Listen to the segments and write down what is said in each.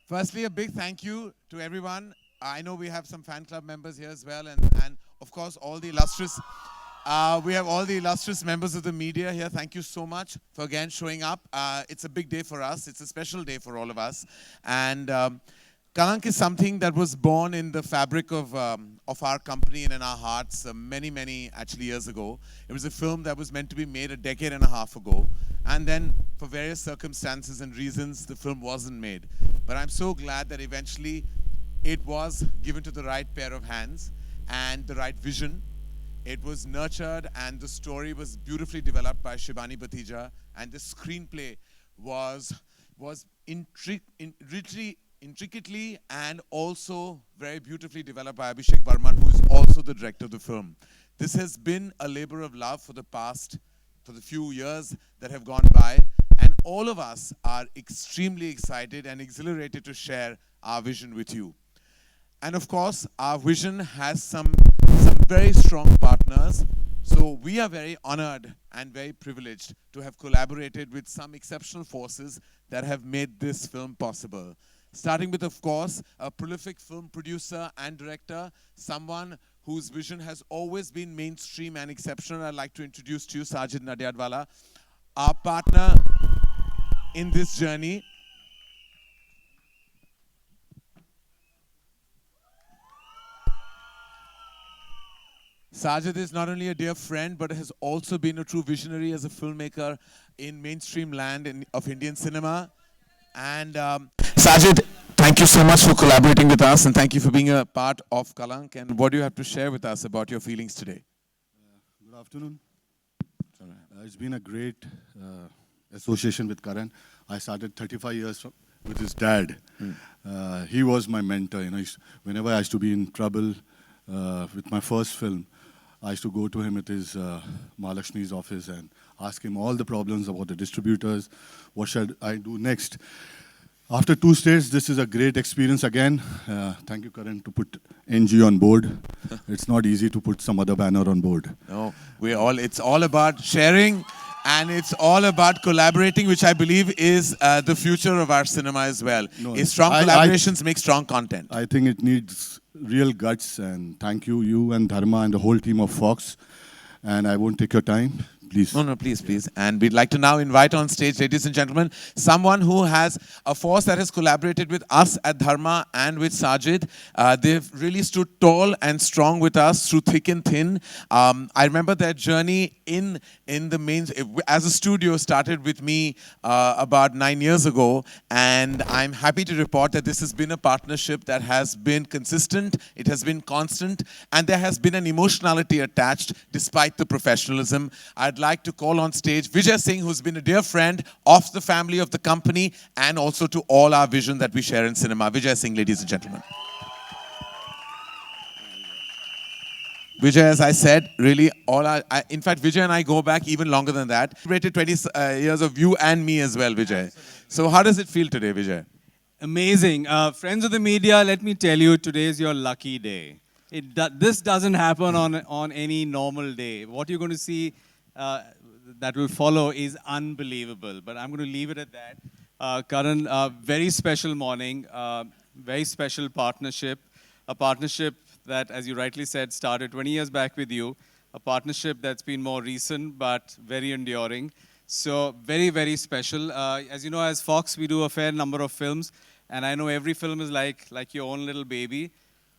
Firstly, a big thank you to everyone. I know we have some fan club members here as well, and of course, all the illustrious. We have all the illustrious members of the media here. Thank you so much for again showing up. It's a big day for us. It's a special day for all of us. And Kalank is something that was born in the fabric of our company and in our hearts many actually years ago. It was a film that was meant to be made a decade and a half ago. And then, for various circumstances and reasons, the film wasn't made. But I'm so glad that eventually it was given to the right pair of hands and the right vision. It was nurtured and the story was beautifully developed by Shibani Batija, and the screenplay was intricately and also very beautifully developed by Abhishek Barman, who is also the director of the film. This has been a labor of love for the few years that have gone by, and all of us are extremely excited and exhilarated to share our vision with you. And of course, our vision has some very strong partners. So we are very honored and very privileged to have collaborated with some exceptional forces that have made this film possible. Starting with, of course, a prolific film producer and director, someone whose vision has always been mainstream and exceptional. I'd like to introduce to you Sajid Nadiadwala, our partner in this journey. Sajid is not only a dear friend, but has also been a true visionary as a filmmaker in mainstream land of Indian cinema. And Sajid, thank you so much for collaborating with us, and thank you for being a part of Kalank. And what do you have to share with us about your feelings today? Good afternoon. It's been a great association with Karan. I started 35 years with his dad. He was my mentor. Whenever I used to be in trouble with my first film, I used to go to him at his Mahalakshmi's office and ask him all the problems about the distributors. What should I do next? After 2 states, this is a great experience again. Thank you, Karan, to put NG on board. It's not easy to put some other banner on board. No, it's all about sharing, and it's all about collaborating, which I believe is the future of our cinema as well. No, Strong collaborations make strong content. I think it needs real guts, and thank you and Dharma and the whole team of Fox. And I won't take your time. Please. No, please. And we'd like to now invite on stage, ladies and gentlemen, someone who has a force that has collaborated with us at Dharma and with Sajid. They've really stood tall and strong with us through thick and thin. I remember their journey in the main, as a studio, started with me about 9 years ago. And I'm happy to report that this has been a partnership that has been consistent, it has been constant, and there has been an emotionality attached despite the professionalism. I'd like to call on stage Vijay Singh, who's been a dear friend of the family of the company and also to all our vision that we share in cinema. Vijay Singh, ladies and gentlemen. Vijay, as I said, really in fact, Vijay and I go back even longer than that. Celebrated 20 years of you and me as well, Vijay. So how does it feel today, Vijay? Amazing. Friends of the media, let me tell you, today is your lucky day. This doesn't happen on any normal day. What you're going to see that will follow is unbelievable. But I'm going to leave it at that. Karan, very special morning, very special partnership, a partnership that, as you rightly said, started 20 years back with you, a partnership that's been more recent but very enduring. So very special. As you know, as Fox, we do a fair number of films, and I know every film is like your own little baby.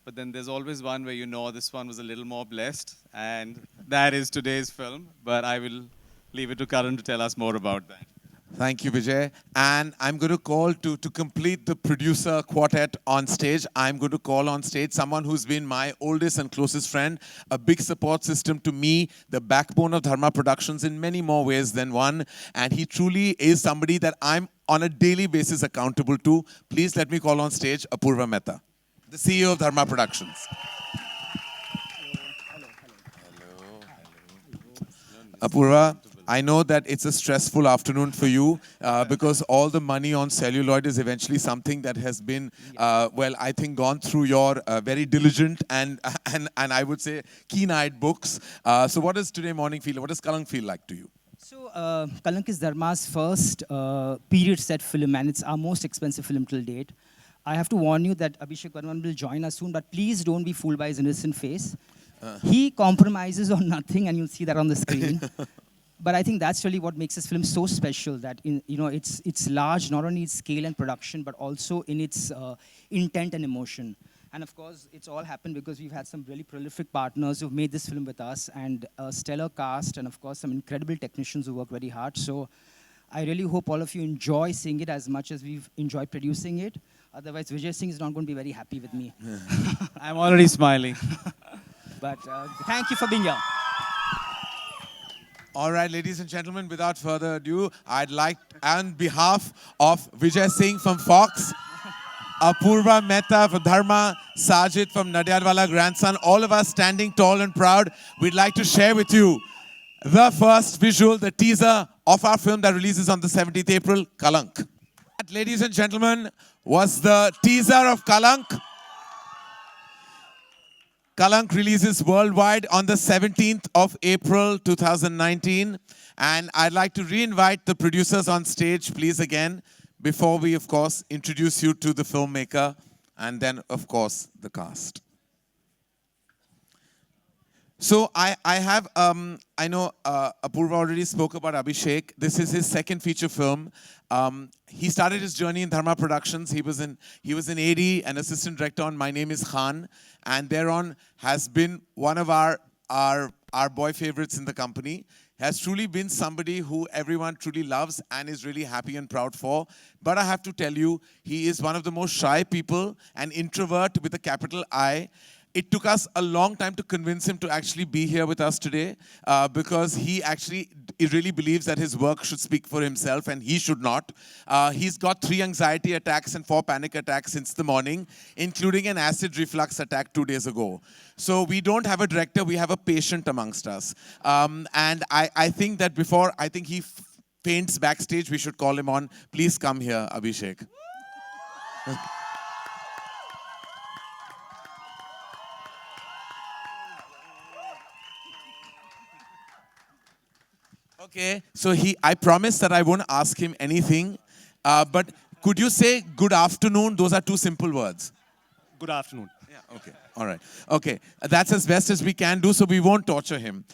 But then there's always one where you know this one was a little more blessed, and that is today's film. But I will leave it to Karan to tell us more about that. Thank you, Vijay. And I'm going to call to complete the producer quartet on stage. I'm going to call on stage someone who's been my oldest and closest friend, a big support system to me, the backbone of Dharma Productions in many more ways than one. And he truly is somebody that I'm on a daily basis accountable to. Please let me call on stage Apurva Mehta, the CEO of Dharma Productions. Apurva, I know that it's a stressful afternoon for you because all the money on celluloid is eventually something that has been, I think gone through your very diligent and I would say keen-eyed books. So what does today morning feel? What does Kalank feel like to you? So Kalank is Dharma's first period set film, and it's our most expensive film till date. I have to warn you that Abhishek Varman will join us soon, but please don't be fooled by his innocent face. He compromises on nothing, and you'll see that on the screen. But I think that's really what makes this film so special. That it's large, not only its scale and production, but also in its intent and emotion. And of course, it's all happened because we've had some really prolific partners who've made this film with us, and a stellar cast, and of course, some incredible technicians who work very hard. So I really hope all of you enjoy seeing it as much as we've enjoyed producing it. Otherwise, Vijay Singh is not going to be very happy with me. I'm already smiling. But thank you for being here. All right, ladies and gentlemen, without further ado, I'd like, on behalf of Vijay Singh from Fox, Apurva Mehta from Dharma, Sajid from Nadyadwala Grandson, all of us standing tall and proud, we'd like to share with you the first visual, the teaser of our film that releases on the 17th April, Kalank. That, ladies and gentlemen, was the teaser of Kalank. Kalank releases worldwide on the 17th of April 2019. And I'd like to re-invite the producers on stage, please, again, before we, of course, introduce you to the filmmaker and then, of course, the cast. So I know Apurva already spoke about Abhishek. This is his second feature film. He started his journey in Dharma Productions. He was an AD and assistant director on My Name is Khan, and thereon has been one of our boy favorites in the company. Has truly been somebody who everyone truly loves and is really happy and proud for. But I have to tell you, he is one of the most shy people, an introvert with a capital I. It took us a long time to convince him to actually be here with us today because he really believes that his work should speak for himself and he should not. He's got 3 anxiety attacks and 4 panic attacks since the morning, including an acid reflux attack 2 days ago. So we don't have a director, we have a patient amongst us. And I think that before, he faints backstage, we should call him on. Please come here, Abhishek. Okay, so I promise that I won't ask him anything, but could you say good afternoon? Those are 2 simple words. Good afternoon. Yeah, okay, all right. Okay, that's as best as we can do, so we won't torture him.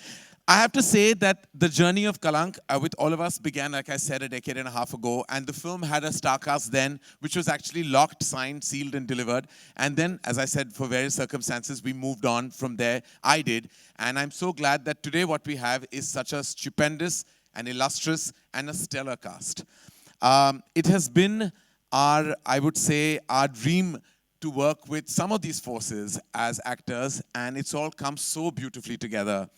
I have to say that the journey of Kalank with all of us began, like I said, a decade and a half ago, and the film had a star cast then, which was actually locked, signed, sealed, and delivered. And then, as I said, for various circumstances, we moved on from there. I did. And I'm so glad that today what we have is such a stupendous and illustrious and a stellar cast. It has been I would say, our dream to work with some of these forces as actors, and it's all come so beautifully together.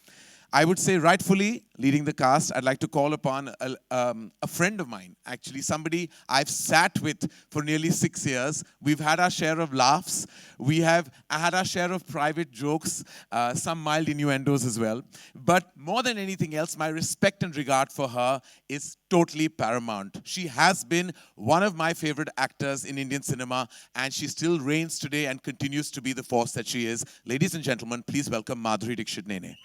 I would say rightfully leading the cast, I'd like to call upon a friend of mine, actually somebody I've sat with for nearly 6 years. We've had our share of laughs. We have had our share of private jokes, some mild innuendos as well. But more than anything else, my respect and regard for her is totally paramount. She has been one of my favorite actors in Indian cinema, and she still reigns today and continues to be the force that she is. Ladies and gentlemen, please welcome Madhuri Dixit Nene.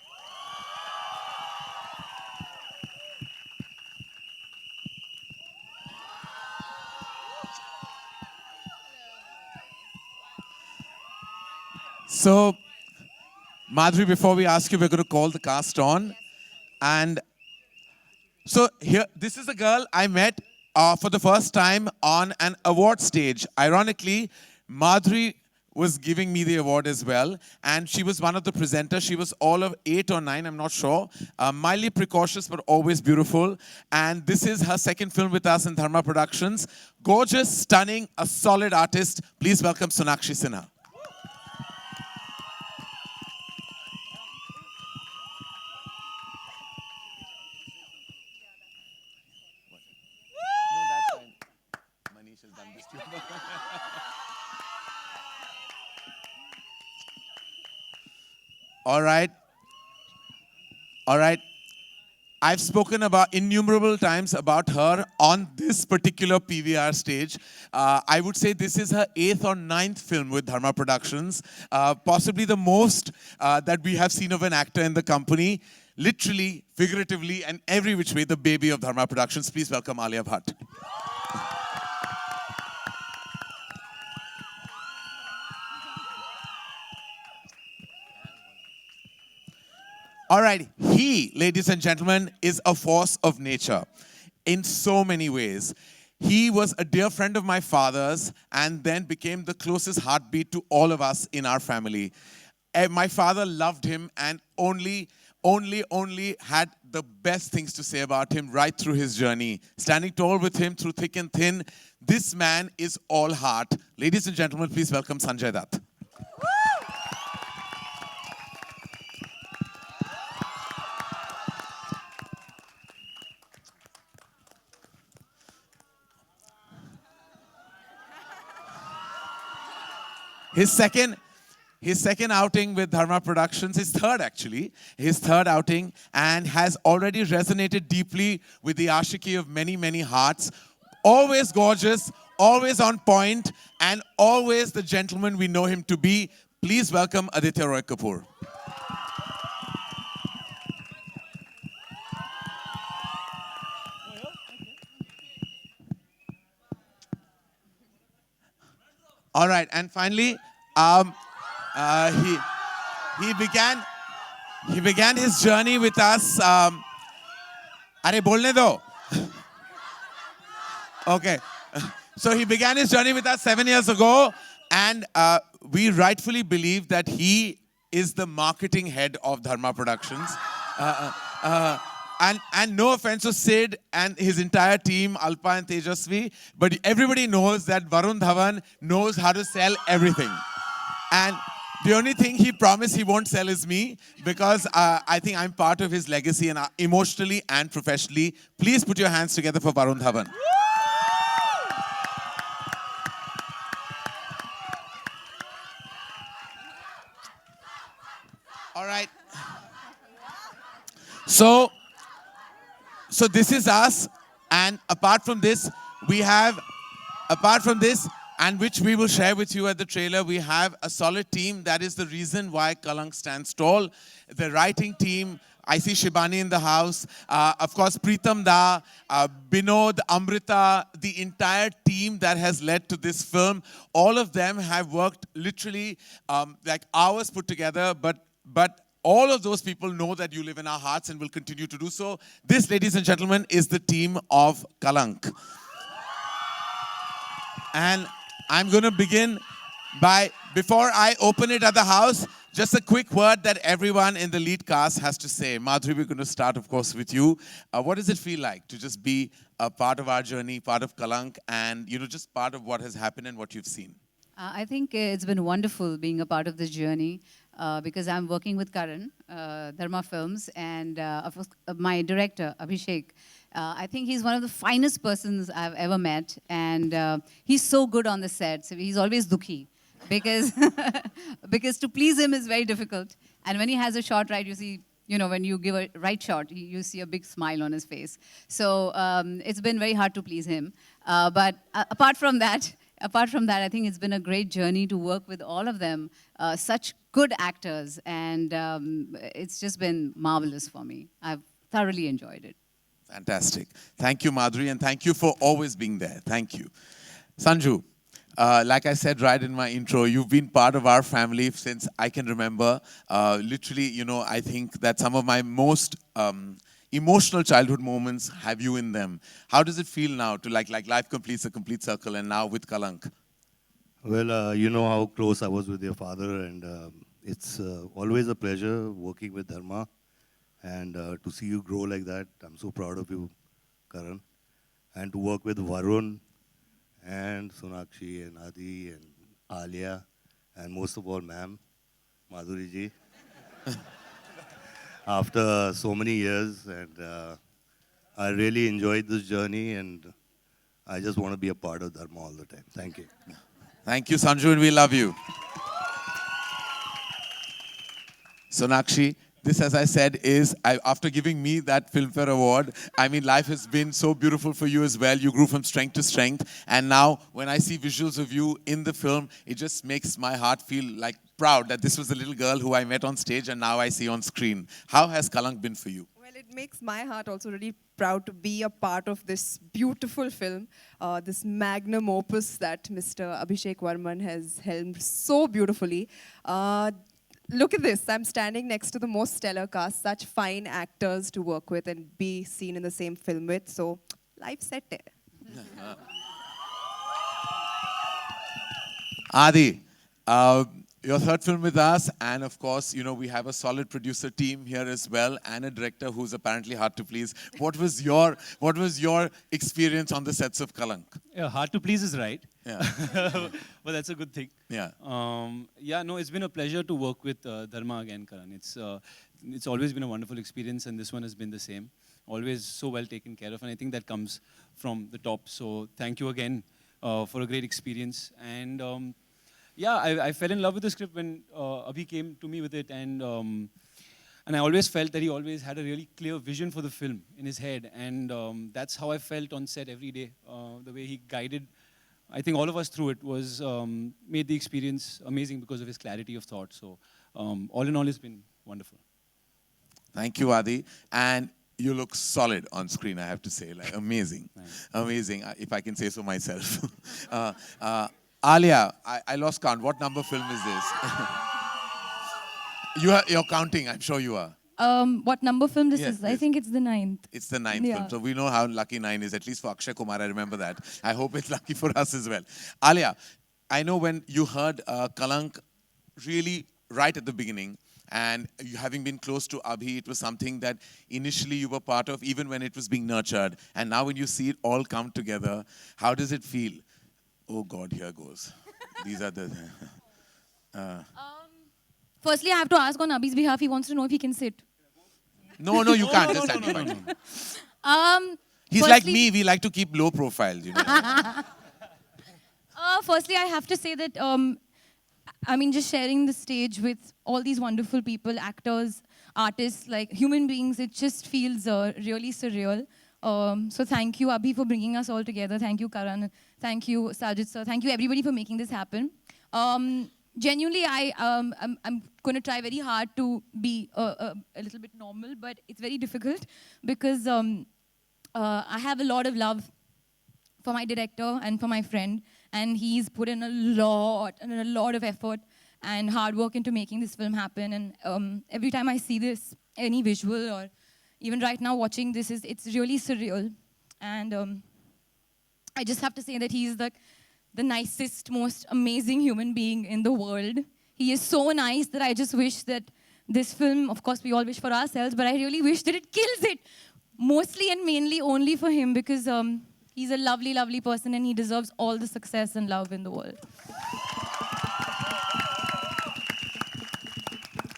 So, Madhuri, before we ask you, we're going to call the cast on. And so here, this is a girl I met for the first time on an award stage. Ironically, Madhuri was giving me the award as well. And she was one of the presenters. She was all of 8 or 9, I'm not sure. Mildly precocious, but always beautiful. And this is her second film with us in Dharma Productions. Gorgeous, stunning, a solid artist. Please welcome Sonakshi Sinha. All right. All right. I've spoken about innumerable times about her on this particular PVR stage. I would say this is her 8th or 9th film with Dharma Productions. Possibly the most that we have seen of an actor in the company. Literally, figuratively, and every which way, the baby of Dharma Productions. Please welcome Alia Bhatt. All right, he, ladies and gentlemen, is a force of nature in so many ways. He was a dear friend of my father's and then became the closest heartbeat to all of us in our family. My father loved him and only had the best things to say about him right through his journey. Standing tall with him through thick and thin, this man is all heart. Ladies and gentlemen, please welcome Sanjay Dutt. His second outing with Dharma Productions, his third outing, and has already resonated deeply with the ashiki of many, many hearts. Always gorgeous, always on point, and always the gentleman we know him to be. Please welcome Aditya Roy Kapoor. All right, and finally, he began his journey with us. Arey bolne do. Okay, so he began his journey with us 7 years ago, and we rightfully believe that he is the marketing head of Dharma Productions. And no offense to Sid and his entire team, Alpa and Tejasvi, but everybody knows that Varun Dhawan knows how to sell everything. And the only thing he promised he won't sell is me, because I think I'm part of his legacy, and emotionally and professionally. Please put your hands together for Varun Dhawan. All right. So this is us, and apart from this, and which we will share with you at the trailer, we have a solid team. That is the reason why Kalank stands tall. The writing team, I see Shibani in the house, of course Pritam Da, Binod, Amrita, the entire team that has led to this film. All of them have worked literally like hours put together, but all of those people know that you live in our hearts and will continue to do so. This, ladies and gentlemen, is the team of Kalank. And I'm going to begin by, before I open it at the house, just a quick word that everyone in the lead cast has to say. Madhuri, we're going to start, of course, with you. What does it feel like to just be a part of our journey, part of Kalank, and just part of what has happened and what you've seen? I think it's been wonderful being a part of this journey because I'm working with Karan, Dharma Films, and of course, my director, Abhishek. I think he's one of the finest persons I've ever met, and he's so good on the set. So he's always dukhi because, because to please him is very difficult. And when he has a shot right, you see, when you give a right shot, you see a big smile on his face. So it's been very hard to please him. But apart from that, I think it's been a great journey to work with all of them, such good actors, and it's just been marvelous for me. I've thoroughly enjoyed it. Fantastic. Thank you, Madhuri, and thank you for always being there. Thank you. Sanju, like I said right in my intro, you've been part of our family since I can remember. Literally, I think that some of my most emotional childhood moments have you in them. How does it feel now to like life completes a complete circle, and now with Kalank? Well, you know how close I was with your father, and it's always a pleasure working with Dharma, and to see you grow like that. I'm so proud of you, Karan. And to work with Varun and Sonakshi and Adi and Alia, and most of all, ma'am, Madhuri ji. After so many years, and I really enjoyed this journey, and I just want to be a part of Dharma all the time. Thank you. Thank you, Sanju, and we love you. Sonakshi, this, as I said, is, after giving me that Filmfare Award, I mean, life has been so beautiful for you as well. You grew from strength to strength. And now, when I see visuals of you in the film, it just makes my heart feel like proud that this was the little girl who I met on stage and now I see on screen. How has Kalank been for you? Well, it makes my heart also really proud to be a part of this beautiful film, this magnum opus that Mr. Abhishek Varman has helmed so beautifully. look at this. I'm standing next to the most stellar cast, such fine actors to work with and be seen in the same film with. So, life set there. Adi, your third film with us, and of course, you know, we have a solid producer team here as well, and a director who's apparently hard to please. What was your experience on the sets of Kalank? Yeah, hard to please is right. Yeah. But that's a good thing. Yeah. Yeah, no, it's been a pleasure to work with Dharma again, Karan. It's always been a wonderful experience, and this one has been the same. Always so well taken care of, and I think that comes from the top. So thank you again for a great experience. And yeah, I fell in love with the script when Abhi came to me with it, and I always felt that he always had a really clear vision for the film in his head, and that's how I felt on set every day. The way he guided, I think all of us through it was made the experience amazing because of his clarity of thought. So all in all, it's been wonderful. Thank you, Adi. And you look solid on screen, I have to say. Like, amazing. Thanks. Amazing, if I can say so myself. Alia, I lost count. What number film is this? You're counting, I'm sure you are. What number film this Yeah, is? I this- think it's the 9th. It's the 9th Yeah. film. So we know how lucky 9 is, at least for Akshay Kumar, I remember that. I hope it's lucky for us as well. Alia, I know when you heard Kalank really right at the beginning, and you having been close to Abhi, it was something that initially you were part of, even when it was being nurtured. And now when you see it all come together, how does it feel? Oh God, here goes. These are the... Firstly, I have to ask on Abhi's behalf. He wants to know if he can sit. No, you can't. Just stand by. He's like Firstly- me, we like to keep low profiles, you know. Firstly, I have to say that, I mean, just sharing the stage with all these wonderful people, actors, artists, like human beings, it just feels really surreal. So thank you, Abhi, for bringing us all together. Thank you, Karan. Thank you, Sajid sir. Thank you, everybody, for making this happen. Genuinely, I'm going to try very hard to be a little bit normal, but it's very difficult because I have a lot of love for my director and for my friend, and he's put in a lot of effort and hard work into making this film happen. And every time I see this, any visual or even right now watching this, it's really surreal. And I just have to say that he's the nicest, most amazing human being in the world. He is so nice that I just wish that this film, of course we all wish for ourselves, but I really wish that it kills it. Mostly and mainly only for him, because he's a lovely, lovely person and he deserves all the success and love in the world.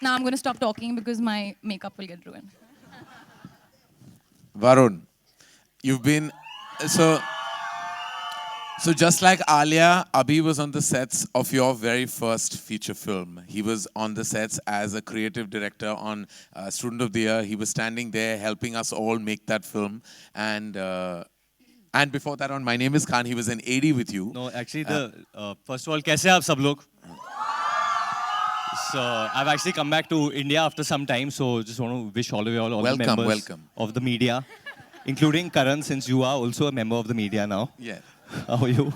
Now I'm going to stop talking because my makeup will get ruined. Varun, you've been, so just like Alia, Abhi was on the sets of your very first feature film. He was on the sets as a creative director on Student of the Year. He was standing there helping us all make that film. And before that on My Name is Khan, he was an AD with you. No, actually, first of all, kaise hai aap sab log? So I've actually come back to India after some time, so just want to wish all of you all Welcome, the members welcome. of the media, including Karan, since you are also a member of the media now. Yeah. How are you?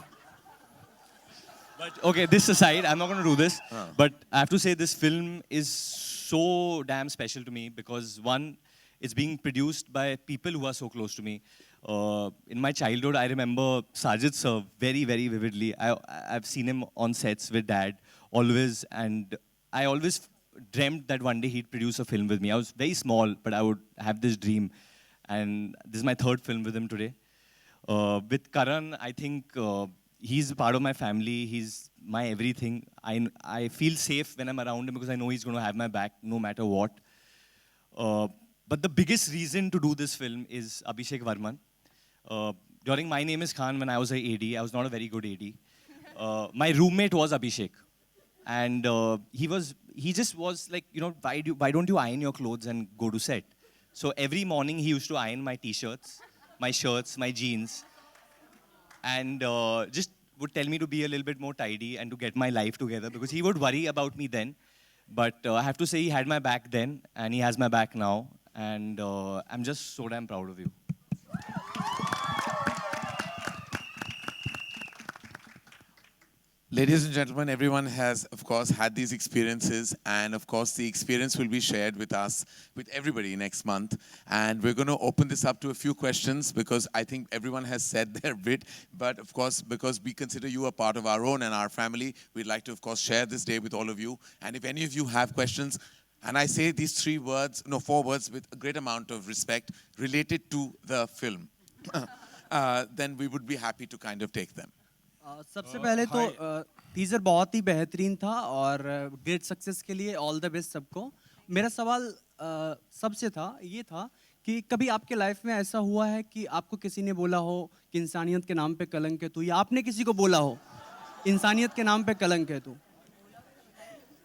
But okay, this aside, I'm not going to do this. But I have to say this film is so damn special to me because one, it's being produced by people who are so close to me. In my childhood, I remember Sajid sir very, very vividly. I've seen him on sets with Dad always, and I always dreamt that one day he'd produce a film with me. I was very small, but I would have this dream. And this is my third film with him today. With Karan, I think he's a part of my family. He's my everything. I feel safe when I'm around him because I know he's going to have my back no matter what. But the biggest reason to do this film is Abhishek Varman. During My Name is Khan, when I was a AD, I was not a very good AD. My roommate was Abhishek. And he just was like, you know, why don't you iron your clothes and go to set? So every morning he used to iron my t-shirts, my shirts, my jeans, and just would tell me to be a little bit more tidy and to get my life together because he would worry about me then. But I have to say he had my back then and he has my back now. And I'm just so damn proud of you. Ladies and gentlemen, everyone has, of course, had these experiences, and of course, the experience will be shared with us, with everybody next month. And we're going to open this up to a few questions because I think everyone has said their bit. But of course, because we consider you a part of our own and our family, we'd like to, of course, share this day with all of you. And if any of you have questions, and I say these four words with a great amount of respect related to the film, then we would be happy to kind of take them. सबसे पहले तो teaser बहुत ही बेहतरीन था और great success के लिए all the best सबको। मेरा सवाल सबसे था ये था कि कभी आपके लाइफ में ऐसा हुआ है कि आपको किसी ने बोला हो कि इंसानियत के नाम पे कलंक है तू, या आपने किसी को बोला हो इंसानियत के नाम पे कलंक है तू,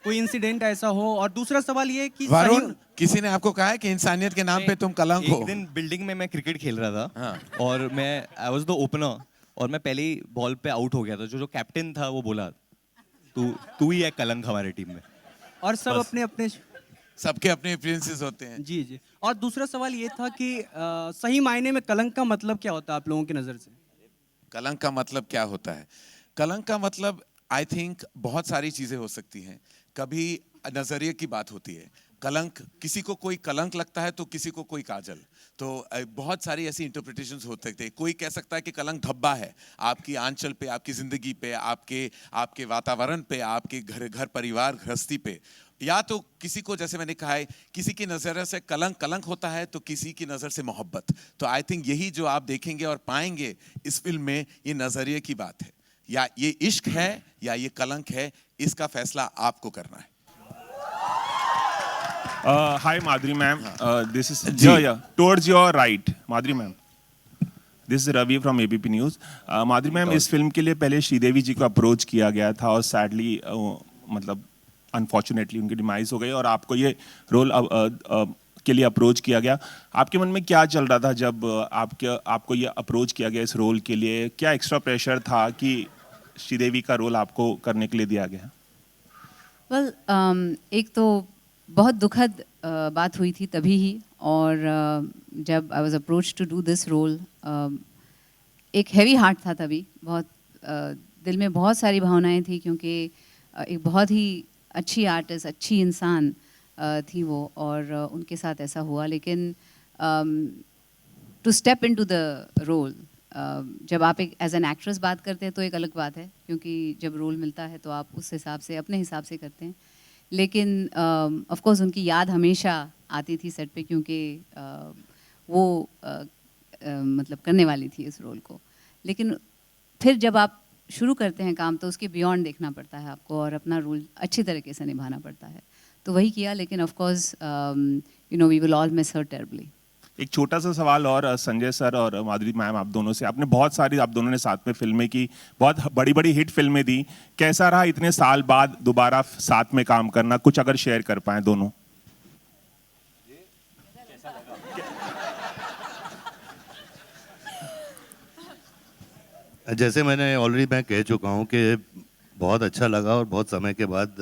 कोई इंसिडेंट ऐसा हो? और दूसरा सवाल ये कि वरुण, किसी ने आपको कहा है कि इंसानियत के नाम पे तुम कलंक हो? एक दिन बिल्डिंग में मैं क्रिकेट खेल रहा था और मैं आई वाज द ओपनर और मैं पहले ही बॉल पे आउट हो गया था। जो कैप्टन था वो बोला तू ही है कलंक हमारे टीम में। और सब अपने अपने सबके अपने एक्सपीरियंसेस होते हैं। जी जी। और दूसरा सवाल ये था कि सही मायने में कलंक का मतलब क्या होता है आप लोगों की नज़र से? कलंक का मतलब क्या होता है? कलंक का मतलब आई थिंक बहुत सारी चीज़ें हो सकती हैं। कभी नज़रिए की बात होती है। कलंक, किसी को कोई कलंक लगता है तो किसी को कोई काजल, तो बहुत सारी ऐसी इंटरप्रिटेशंस हो सकते हैं। कोई कह सकता है कि कलंक धब्बा है आपकी आंचल पे, आपकी ज़िंदगी पे, आपके वातावरण पे, आपके घर परिवार गृहस्थी पे। या तो किसी को, जैसे मैंने कहा है, किसी की नज़र से कलंक होता है तो किसी की नज़र से मोहब्बत। तो आई थिंक यही जो आप देखेंगे और पाएंगे इस फिल्म में, ये नज़रिए की बात है। या ये इश्क है या ये कलंक है, इसका फैसला आपको करना है। Hi Madhuri ma'am, this is towards your right, Madhuri ma'am. This is Ravi from ABP News. Madhuri ma'am, इस फिल्म के लिए पहले श्रीदेवी जी को अप्रोच किया गया था और सैडली मतलब अनफॉर्चुनेटली उनकी डिमाइस हो गई और आपको ये रोल के लिए अप्रोच किया गया। आपके मन में क्या चल रहा था जब आपको ये अप्रोच किया गया इस रोल के लिए? क्या एक्स्ट्रा प्रेशर था कि श्रीदेवी का रोल आपको करने के लिए दिया गया? Well, एक तो बहुत दुखद बात हुई थी तभी ही, और जब I was approach to do this role एक हैवी हार्ट था तभी। बहुत दिल में बहुत सारी भावनाएं थी क्योंकि एक बहुत ही अच्छी आर्टिस्ट, अच्छी इंसान थी वो, और उनके साथ ऐसा हुआ। लेकिन to step into the role, जब आप एक एज एन एक्ट्रेस बात करते हैं तो एक अलग बात है, क्योंकि जब रोल मिलता है तो आप उस हिसाब से, अपने हिसाब से करते हैं। लेकिन ऑफ कोर्स उनकी याद हमेशा आती थी सेट पे, क्योंकि वो मतलब करने वाली थी इस रोल को। लेकिन फिर जब आप शुरू करते हैं काम तो उसके बियॉन्ड देखना पड़ता है आपको और अपना रोल अच्छी तरीके से निभाना पड़ता है। तो वही किया, लेकिन of course we will all miss her terribly. एक छोटा सा सवाल और संजय सर और माधुरी मैम, आप दोनों से, आपने बहुत सारी, आप दोनों ने साथ में फिल्में की, बहुत बड़ी बड़ी हिट फिल्में दी। कैसा रहा इतने साल बाद दोबारा साथ में काम करना? कुछ अगर शेयर कर पाएं दोनों। जैसे मैंने ऑलरेडी मैं कह चुका हूँ कि बहुत अच्छा लगा और बहुत समय के बाद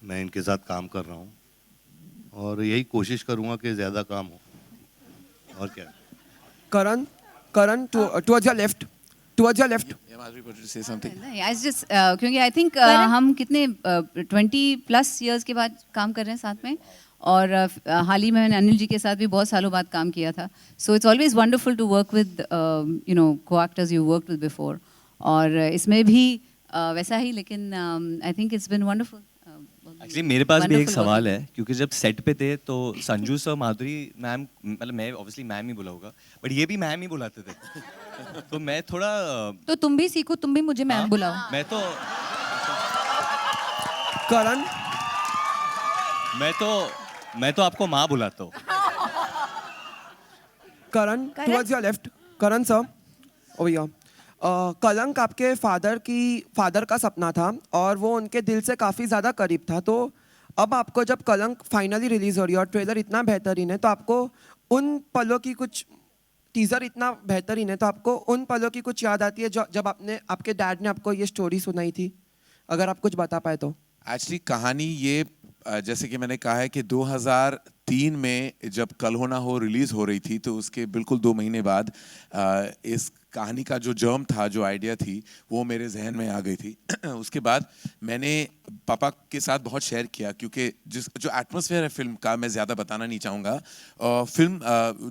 मैं इनके साथ काम कर रहा हूँ और यही कोशिश करूँगा कि ज़्यादा काम हो। और क्या? Karan, towards your left. क्योंकि आई थिंक हम कितने 20+ इयर्स के बाद काम कर रहे हैं साथ में, और हाल ही में मैंने अनिल जी के साथ भी बहुत सालों बाद काम किया था। So it's always wonderful to work with co-actors you worked with before, और इसमें भी वैसा ही। लेकिन I think it's been wonderful. Actually मेरे पास भी एक सवाल है, क्योंकि जब सेट पे थे तो संजू सर, माधुरी मैम, मतलब मैं ऑब्वियसली मैम ही बोला होगा, बट ये भी मैम ही बुलाते थे। तो मैं थोड़ा, तो तुम भी सीखो, तुम भी मुझे मैम बुलाओ। Karan, मैं तो आपको माँ बुलाता हूँ। Karan, towards your left. Karan sir, over here. कलंक आपके फादर का सपना था और वो उनके दिल से काफ़ी ज़्यादा करीब था। तो अब आपको जब कलंक फाइनली रिलीज़ हो रही है और ट्रेलर इतना बेहतरीन है, तो आपको उन पलों की कुछ, टीज़र इतना बेहतरीन है, तो आपको उन पलों की कुछ याद आती है जब आपके डैड ने आपको ये स्टोरी सुनाई थी? अगर आप कुछ बता पाए तो। एक्चुअली कहानी ये, जैसे कि मैंने कहा है कि 2003 में जब कल हो ना हो रिलीज़ हो रही थी, तो उसके बिल्कुल 2 महीने बाद इस कहानी का जो जर्म था, जो आइडिया थी, वो मेरे जहन में आ गई थी। उसके बाद मैंने पापा के साथ बहुत शेयर किया, क्योंकि जो एटमॉस्फेयर है फिल्म का, मैं ज़्यादा बताना नहीं चाहूँगा। फिल्म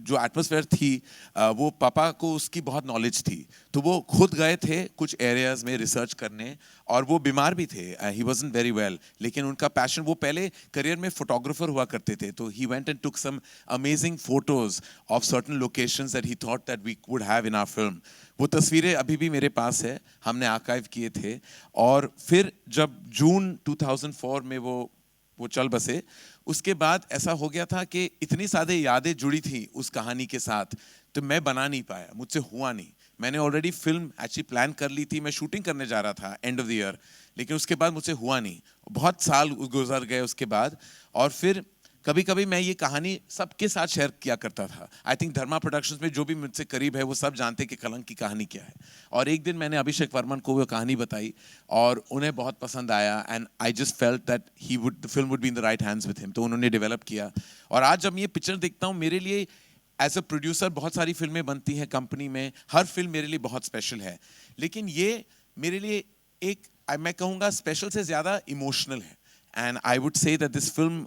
जो एटमॉस्फेयर थी, वो पापा को उसकी बहुत नॉलेज थी, तो वो खुद गए थे कुछ एरियाज़ में रिसर्च करने, और वो बीमार भी थे, ही वाज़न्ट वेरी वेल, लेकिन उनका पैशन, वो पहले करियर में फोटोग्राफर हुआ करते थे, तो he went and took some amazing photos of certain locations that he thought that we would have in our film. वो तस्वीरें अभी भी मेरे पास है, हमने आर्काइव किए थे। और फिर जब जून 2004 में वो चल बसे, उसके बाद ऐसा हो गया था कि इतनी सारी यादें जुड़ी थी उस कहानी के साथ, तो मैं बना नहीं पाया, मुझसे हुआ नहीं। मैंने ऑलरेडी फिल्म एक्चुअली प्लान कर ली थी, मैं शूटिंग करने जा रहा था एंड ऑफ द ईयर, लेकिन उसके बाद मुझसे हुआ नहीं। बहुत साल गुजर गए उसके बाद, और फिर कभी कभी मैं ये कहानी सबके साथ शेयर किया करता था। आई थिंक धर्मा प्रोडक्शंस में जो भी मुझसे करीब है वो सब जानते कि कलंक की कहानी क्या है। और एक दिन मैंने अभिषेक वर्मन को वो कहानी बताई और उन्हें बहुत पसंद आया, and I just felt that the film would be in the right hands with him, तो उन्होंने डेवलप किया। और आज जब ये पिक्चर देखता हूँ, मेरे लिए एज अ प्रोड्यूसर बहुत सारी फिल्में बनती हैं कंपनी में, हर फिल्म मेरे लिए बहुत स्पेशल है, लेकिन ये मेरे लिए एक, मैं कहूँगा स्पेशल से ज़्यादा इमोशनल है। And I would say that this film,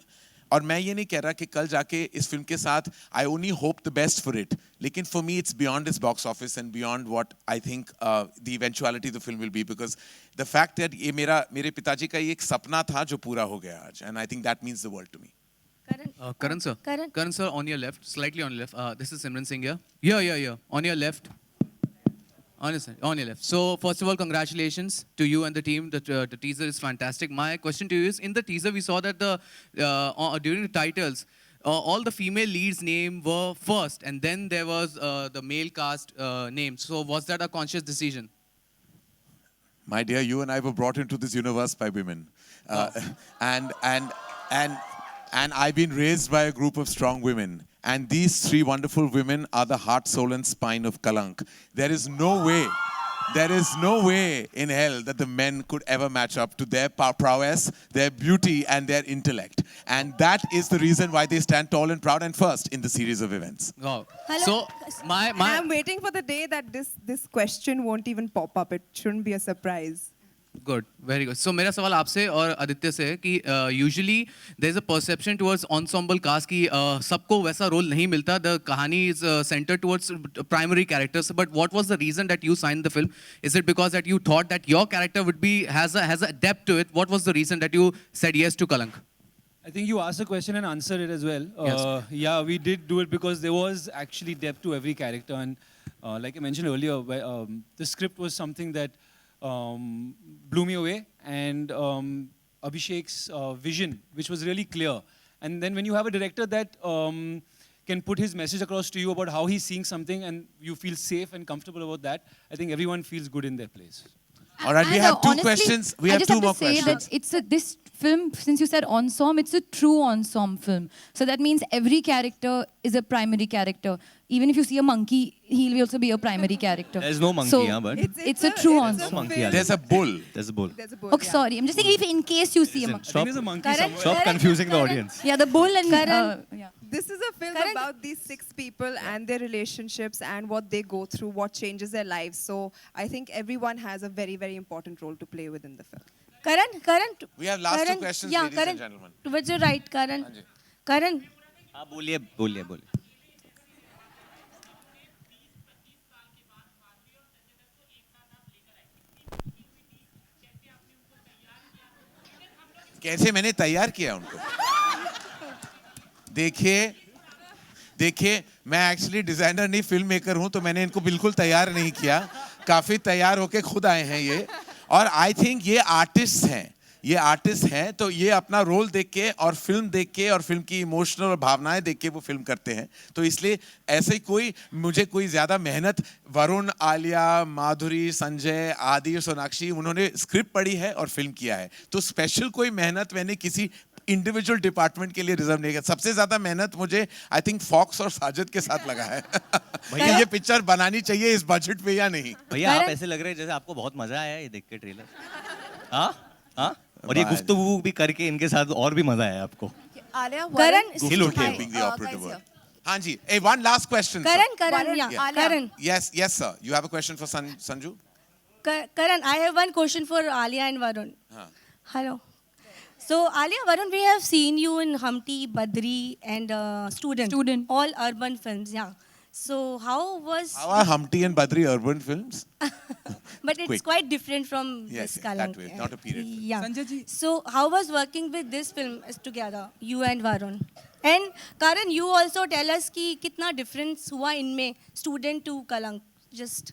और मैं ये नहीं कह रहा कि कल जाके इस फिल्म के साथ I only hope the best for it, लेकिन for me it's beyond this box office and beyond what I think the eventuality the film will be, because the fact that ये मेरे पिताजी का ये एक सपना था जो पूरा हो गया आज, and I think that means the world to me. Karan sir. Karan sir, on your left, slightly on your left. This is Simran Singh here. Yeah. On your left. On your left. So first of all, congratulations to you and the team. The teaser is fantastic. My question to you is, in the teaser we saw that during the titles, all the female leads' name were first, and then there was the male cast name. So was that a conscious decision? My dear, you and I were brought into this universe by women, and I've been raised by a group of strong women. And these three wonderful women are the heart, soul, and spine of Kalank. There is no way in hell that the men could ever match up to their prowess, their beauty, and their intellect. And that is the reason why they stand tall and proud and first in the series of events. Wow. Hello. So my I'm waiting for the day that this question won't even pop up. It shouldn't be a surprise. Good, very good. So मेरा सवाल आपसे और आदित्य से है कि usually there is a perception towards ensemble cast कि सबको वैसा रोल नहीं मिलता. The कहानी is centered towards primary characters. But what was the reason that you signed the film? Is it because that you thought that your character would be has a depth to it? What was the reason that you said yes to Kalank? I think you asked a question and answered it as well. Yes. Yeah, we did do it because there was actually depth to every character, and like I mentioned earlier, the script was something that blew me away, and Abhishek's vision, which was really clear. And then when you have a director that can put his message across to you about how he's seeing something, and you feel safe and comfortable about that, I think everyone feels good in their place. All right, we have two questions. We have two more questions. I just have to say that this film, since you said ensemble, it's a true ensemble film. So that means every character is a primary character. Even if you see a monkey, he'll also be a primary character. There's no monkey, so but it's a true ensemble. There's a bull. There's a bull. Okay, sorry. I'm just saying if in case you see a monkey. Stop confusing the audience. Yeah, the bull and yeah. This is a film about these 6 people and their relationships and what they go through, what changes their lives. So I think everyone has a very, very important role to play within the film. Karan. We have last two questions, yeah, ladies and gentlemen. Towards your right, Karan. Karan. हाँ बोलिए. कैसे मैंने तैयार किया उनको? देखिए मैं actually designer नहीं, फिल्म मेकर हूं, तो मैंने इनको बिल्कुल तैयार नहीं किया, काफी तैयार होके खुद आए हैं ये। और आई थिंक ये आर्टिस्ट हैं, तो ये अपना रोल देख के और फिल्म देख के और फिल्म की इमोशनल और भावनाएं देख के वो फिल्म करते हैं। तो इसलिए ऐसे मुझे कोई ज्यादा मेहनत, वरुण, आलिया, माधुरी, संजय, आदि, सोनाक्षी, उन्होंने स्क्रिप्ट पढ़ी है और फिल्म किया है, तो स्पेशल कोई मेहनत मैंने किसी इंडिविजुअल डिपार्टमेंट के लिए रिजर्व नहीं किया। सबसे ज्यादा मेहनत मुझे आई थिंक फॉक्स और साजिद के साथ लगा है भैया ये पिक्चर बनानी चाहिए इस बजट पे या नहीं। भैया आप ऐसे लग रहे हैं जैसे आपको बहुत मजा आया ये देख के ट्रेलर। हाँ और ये गुफ्तगू भी करके इनके साथ और भी मजा आया आपको। Karan, He'll okay being the operative word. Hanji. Hey, one last question. sir. Karan, yeah, Karan. Yes, sir. You have a question for Sanju? Karan, I have one question for Alia and Varun. Huh. Hello. So, Alia, Varun, we have seen you in Humpty, Badri, and Student. All urban films, yeah. So, how are Humpty and Badri urban films? But it's Quick. quite different from Yes, this that Kalank. way, not a period film. Yeah. Sanjay ji. So, how was working with this film together, you and Varun? And Karan, you also tell us कि कितना difference हुआ इनमें student to Kalank. Just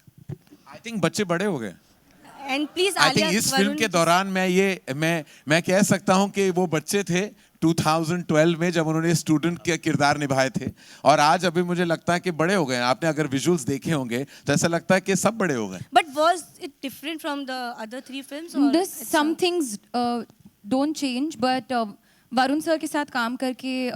I think बच्चे बड़े हो गए. and please I Alia, think इस film Varun, के दौरान मैं कह सकता हूँ कि वो बच्चे थे 2012 में जब उन्होंने स्टूडेंट के किरदार निभाए थे और आज अभी मुझे लगता है कि बड़े हो गए हैं. आपने अगर विजुअल्स देखे होंगे तो ऐसा लगता है कि सब बड़े हो गए. But was it different from the other three films? Or This some things don't change, but Varun sir के साथ काम करके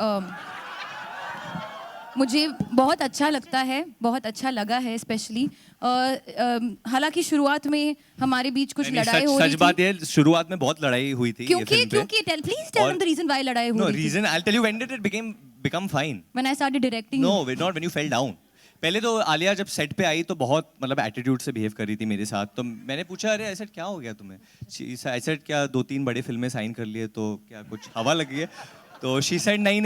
मुझे बहुत अच्छा लगता है, बहुत अच्छा लगा है स्पेशली. हालांकि शुरुआत में हमारे बीच कुछ लड़ाई हो रही सच थी. बात ये शुरुआत में बहुत लड़ाई हुई थी क्योंकि please tell them the reason why लड़ाई हो No रही थी. reason. I'll tell you when did it become fine. When I started directing. No, not when you fell down. पहले तो आलिया जब सेट पे आई तो बहुत मतलब एटीट्यूड से बिहेव कर रही थी मेरे साथ. तो मैंने पूछा अरे ऐसा क्या हो गया तुम्हें? ऐसा क्या 2-3 बड़े फिल्में साइन कर लिए तो क्या कुछ हवा लगी है? तो she said नहीं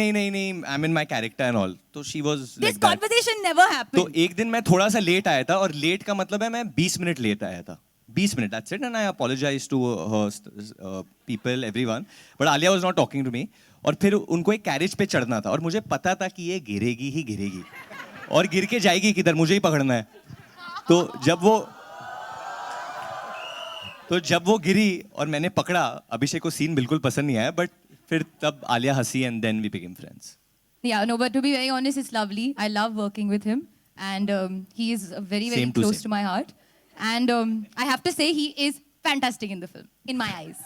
I'm in my character and all. तो she was This like that. conversation never happened. तो एक दिन मैं थोड़ा सा लेट आया था और लेट का मतलब है मैं 20 मिनट लेट आया था. 20 minute, that's it, and I apologize to her people, everyone. But Alia was not talking to me. और फिर उनको एक कैरेज पे चढ़ना था और मुझे पता था कि ये गिरेगी ही गिरेगी और गिर के जाएगी किधर, मुझे ही पकड़ना है. तो जब वो गिरी और मैंने पकड़ा, अभिषेक को सीन बिल्कुल पसंद नहीं आया, बट फिर तब आलिया हंसी and then we became friends. Yeah, no, but to be very honest, it's lovely. I love working with him, and he is very Same to close same. to my heart. And I have to say, he is fantastic in the film, in my eyes.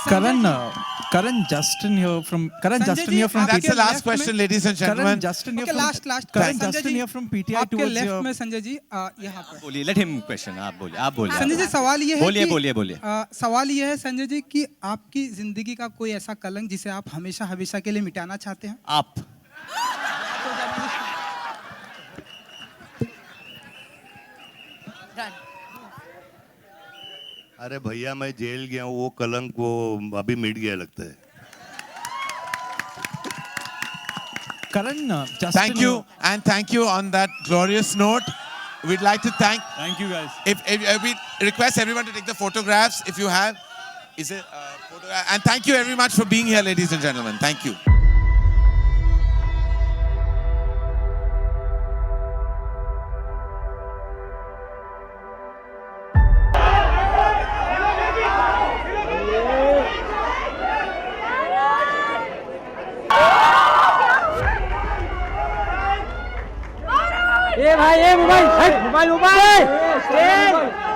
Karan Justin here from That's the last question, ladies and gentlemen. Karan Justin here Okay, from last. Karan Sanjay Justin ji, here from PTI आपके towards left your में संजय जी यहाँ पर. बोलिए, let him question. आप बोलिए. संजय जी सवाल ये है बोलिए. सवाल ये है संजय जी कि आपकी जिंदगी का कोई ऐसा कलंक जिसे आप हमेशा के लिए मिटाना चाहते हैं? आप. अरे भैया मैं जेल गया हूँ, वो कलंक वो अभी मिट गया लगता है. Karan Justin. Thank you, and thank you on that glorious note. We'd like to thank you guys. If we request everyone to take the photographs if you have. Is it photograph? And thank you very much for being here, ladies and gentlemen. Thank you. ए भाई, ए mobile, mobile, mobile.